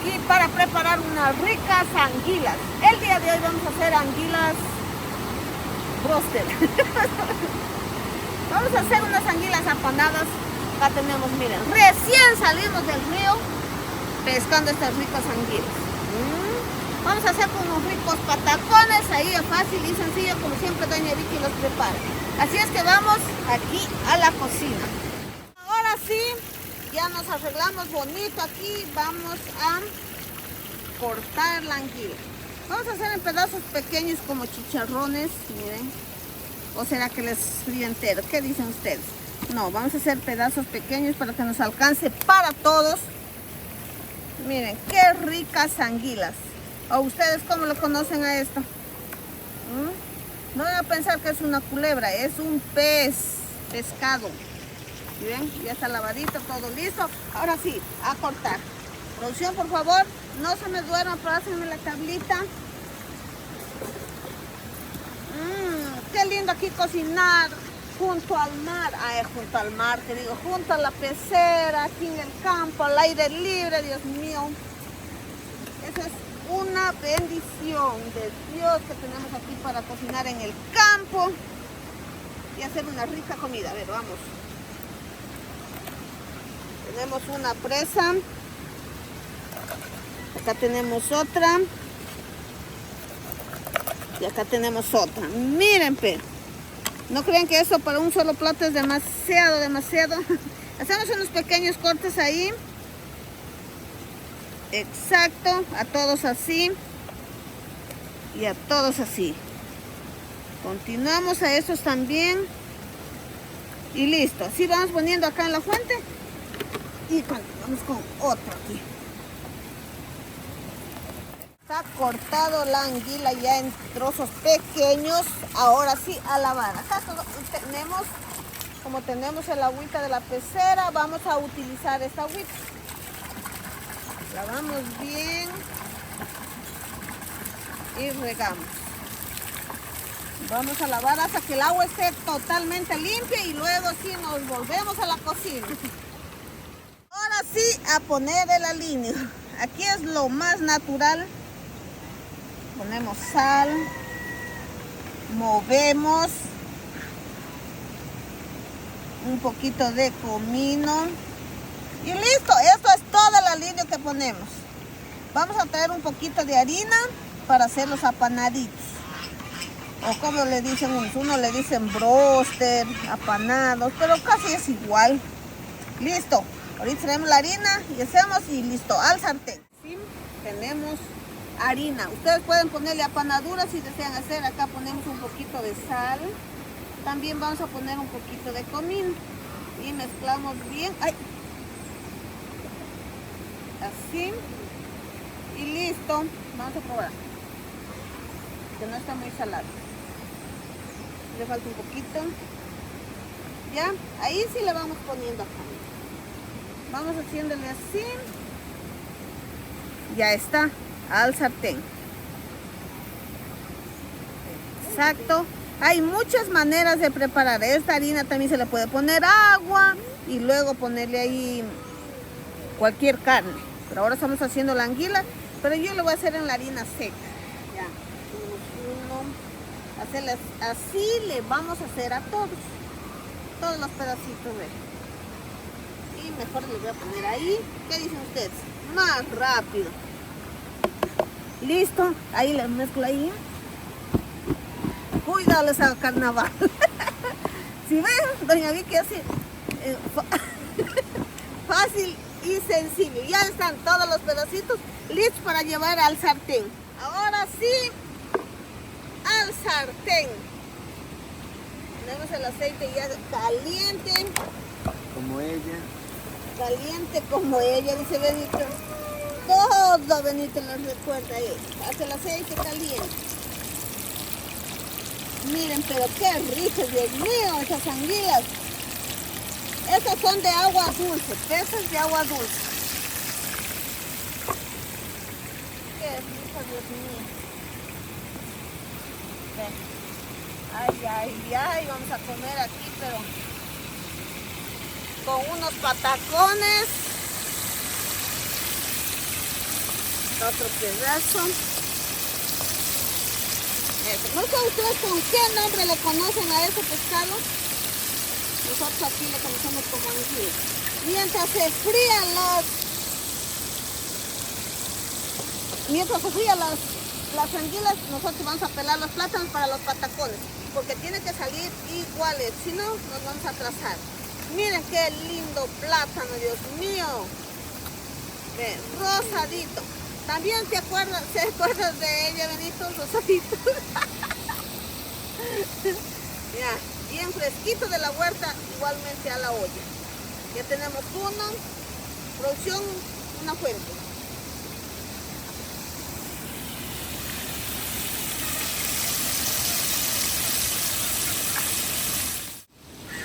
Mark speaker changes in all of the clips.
Speaker 1: aquí para preparar unas ricas anguilas. El día de hoy vamos a hacer anguilas broster. Vamos a hacer unas anguilas apanadas. Acá tenemos, miren, recién salimos del río pescando estas ricas anguilas. Vamos a hacer unos ricos patacones, ahí es fácil y sencillo, como siempre doña Vicky los prepara. Así es que vamos aquí a la cocina. Ahora sí, ya nos arreglamos bonito aquí, vamos a cortar la anguila. Vamos a hacer en pedazos pequeños como chicharrones, miren. ¿O será que les frío entero? ¿Qué dicen ustedes? No, vamos a hacer pedazos pequeños para que nos alcance para todos. Miren, qué ricas anguilas. ¿O ustedes cómo lo conocen a esto? No van a pensar que es una culebra, es un pescado. ¿Sí ven? Ya está lavadito, todo listo. Ahora sí, a cortar. Producción, por favor, no se me duerman, pásenme la tablita. Qué lindo aquí cocinar junto al mar. Junto al mar, te digo, junto a la pecera, aquí en el campo, al aire libre, Dios mío. Eso es una bendición de Dios que tenemos aquí para cocinar en el campo y hacer una rica comida. A ver, vamos. Tenemos una presa. Acá tenemos otra. Y acá tenemos otra. Miren, no crean que eso para un solo plato es demasiado. Hacemos unos pequeños cortes ahí. Exacto, a todos así y a todos así. Continuamos a estos también y listo. Así vamos poniendo acá en la fuente y continuamos con otro aquí. Está cortado la anguila ya en trozos pequeños. Ahora sí a lavar. Acá tenemos, como tenemos el agüita de la pecera, vamos a utilizar esta agüita. Lavamos bien y regamos. Vamos a lavar hasta que el agua esté totalmente limpia y luego sí nos volvemos a la cocina. Ahora sí a poner el aliño. Aquí es lo más natural. Ponemos sal, movemos un poquito de comino. Y listo, esto es todo el aliño que ponemos. Vamos a traer un poquito de harina para hacer los apanaditos. O como le dicen unos le dicen broster, apanados, pero casi es igual. Listo, ahorita traemos la harina y hacemos y listo, al sartén. Sí, tenemos harina. Ustedes pueden ponerle apanaduras si desean hacer. Acá ponemos un poquito de sal. También vamos a poner un poquito de comino. Y mezclamos bien. ¡Ay! Así y listo. Vamos a probar que no está muy salado, le falta un poquito. Ya, ahí sí le vamos poniendo acá, vamos haciéndole así. Ya está, al sartén. Exacto. Hay muchas maneras de preparar esta harina. También se le puede poner agua y luego ponerle ahí cualquier carne, pero ahora estamos haciendo la anguila, pero yo lo voy a hacer en la harina seca. Ya, hacerlas así, le vamos a hacer a todos los pedacitos, y mejor les voy a poner ahí. ¿Qué dicen ustedes? Más rápido. Listo, ahí les mezclo ahí. Cuidado, les hago carnaval. Si ven, doña Vicky así fácil y sencillo. Ya están todos los pedacitos listos para llevar al sartén. Ahora sí, al sartén. Tenemos el aceite ya caliente.
Speaker 2: Como ella.
Speaker 1: Caliente como ella, dice Benito. Todo Benito nos recuerda ahí. Hace el aceite caliente. Miren, pero qué ricas, Dios mío, esas anguilas. Estas son de agua dulce, peces de agua dulce. Qué ricas, Dios mío. Ay, vamos a comer aquí, pero con unos patacones Otro pedazo. Eso. No sé ustedes con qué nombre le conocen a ese pescado. Nosotros aquí le conocemos como anguila. Mientras se frían las anguilas, nosotros vamos a pelar los plátanos para los patacones, porque tienen que salir iguales, si no, nos vamos a atrasar. Miren qué lindo plátano, Dios mío. Ven, rosadito. También se acuerdan de ella, Benito, rosadito. Ya, bien fresquito de la huerta, igualmente a la olla. Ya tenemos uno, producción, una fuente.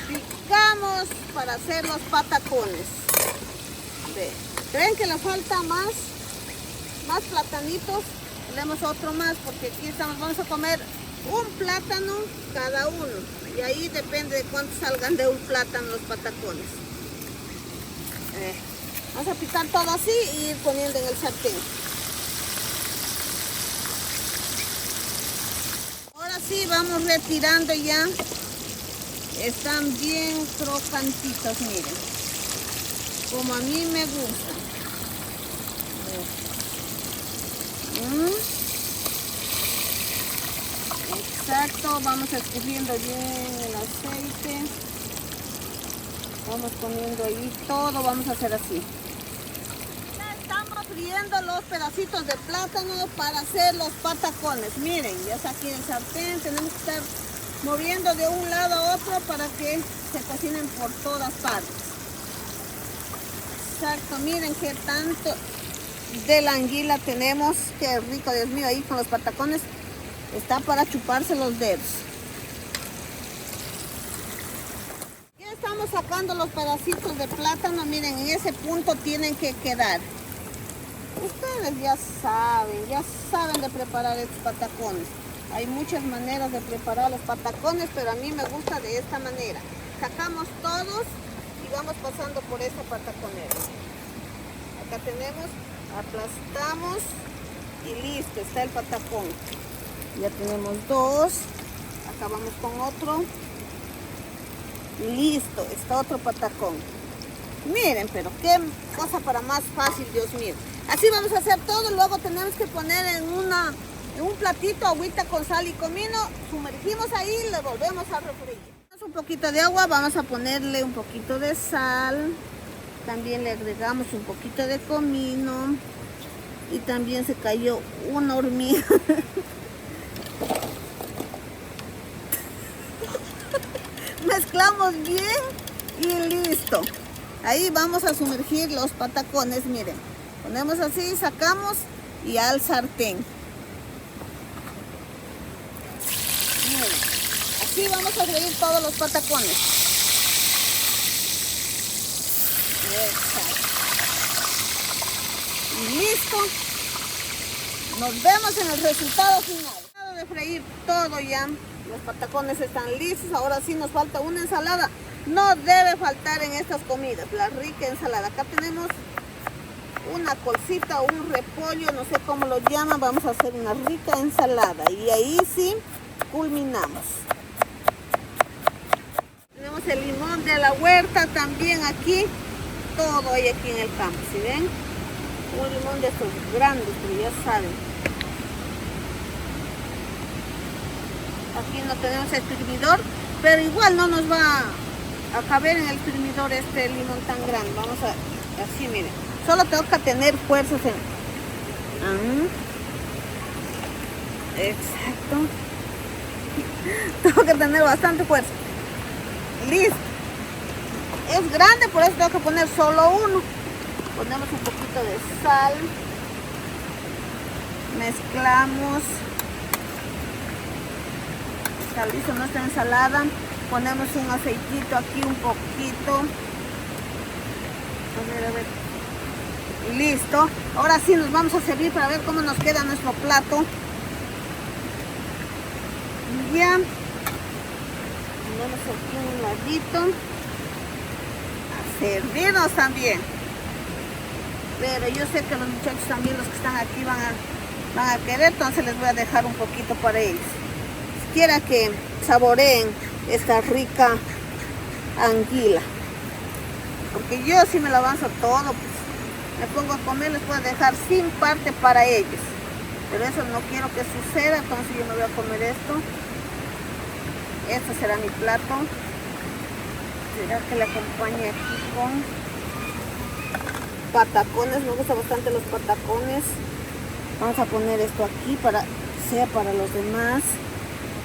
Speaker 1: Picamos para hacer los patacones. Ve. ¿Creen que le falta más platanitos? Tenemos otro más porque aquí vamos a comer un plátano cada uno. Y ahí depende de cuánto salgan de un plátano los patacones. Vamos a picar todo así y ir poniendo en el sartén. Ahora sí vamos retirando ya. Están bien crocantitos, miren. Como a mí me gusta. Exacto, vamos escurriendo bien el aceite. Vamos poniendo ahí todo, vamos a hacer así. Ya estamos friendo los pedacitos de plátano para hacer los patacones. Miren, ya está aquí el sartén, tenemos que estar moviendo de un lado a otro para que se cocinen por todas partes. Exacto, miren qué tanto de la anguila tenemos. Qué rico, Dios mío, ahí con los patacones está para chuparse los dedos. Ya estamos sacando los pedacitos de plátano. Miren, en ese punto tienen que quedar. Ustedes ya saben de preparar estos patacones. Hay muchas maneras de preparar los patacones, pero a mí me gusta de esta manera. Sacamos todos y vamos pasando por esta pataconera. Acá tenemos, aplastamos y listo, está el patacón. Ya tenemos dos. Acá vamos con otro. Listo, está otro patacón. Miren, pero qué cosa para más fácil, Dios mío. Así vamos a hacer todo, luego tenemos que poner en un platito agüita con sal y comino, sumergimos ahí y le volvemos a refreír. Un poquito de agua, vamos a ponerle un poquito de sal, también le agregamos un poquito de comino y también se cayó una hormiga. Mezclamos bien y listo. Ahí vamos a sumergir los patacones, miren. Ponemos así, sacamos y al sartén. Miren, así vamos a freír todos los patacones. Exacto. Y listo. Nos vemos en el resultado final. Acabo de freír todo ya. Los patacones están listos. Ahora sí nos falta una ensalada. No debe faltar en estas comidas la rica ensalada. Acá tenemos una colcita o un repollo, no sé cómo lo llaman. Vamos a hacer una rica ensalada y ahí sí culminamos. Tenemos el limón de la huerta también aquí. Todo hay aquí en el campo, ¿sí ven? Un limón de estos grandes, pero ya saben. Aquí no tenemos exprimidor, pero igual no nos va a caber en el exprimidor este limón tan grande. Vamos a, así miren. Solo tengo que tener fuerzas en... Exacto. Tengo que tener bastante fuerza. Listo. Es grande, por eso tengo que poner solo uno. Ponemos un poquito de sal. Mezclamos. Está listo nuestra ensalada. Ponemos un aceitito aquí, un poquito. A ver. Listo. Ahora sí nos vamos a servir para ver cómo nos queda nuestro plato. Ya. Ponemos aquí un ladito. A servirnos también. Pero yo sé que los muchachos también, los que están aquí, van a querer, entonces les voy a dejar un poquito para ellos. Si quiera que saboreen esta rica anguila. Porque yo si me lo avanzo todo, pues me pongo a comer, les voy a dejar sin parte para ellos. Pero eso no quiero que suceda, entonces yo me voy a comer esto. Este será mi plato. Será que le acompañe aquí con patacones. Me gustan bastante los patacones. Vamos a poner esto aquí para sea para los demás.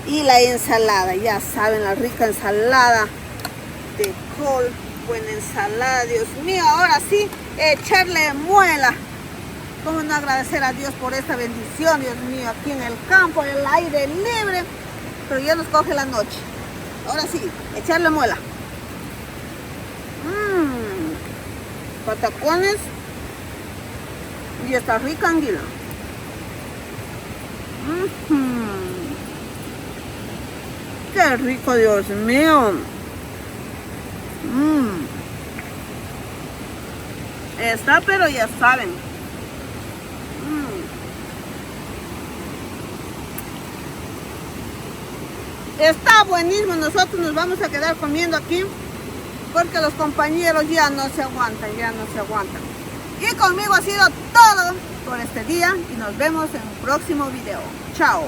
Speaker 1: Y la ensalada, ya saben, la rica ensalada de col. Buena ensalada, Dios mío. Ahora sí, echarle muela. ¿Cómo no agradecer a Dios por esta bendición, Dios mío? Aquí en el campo, en el aire libre. Pero ya nos coge la noche. Ahora sí, echarle muela. Patacones. Y esta rica anguila. Qué rico, Dios mío. Está, pero ya saben. Está buenísimo. Nosotros nos vamos a quedar comiendo aquí porque los compañeros ya no se aguantan, Y conmigo ha sido todo por este día y nos vemos en un próximo video. Chao.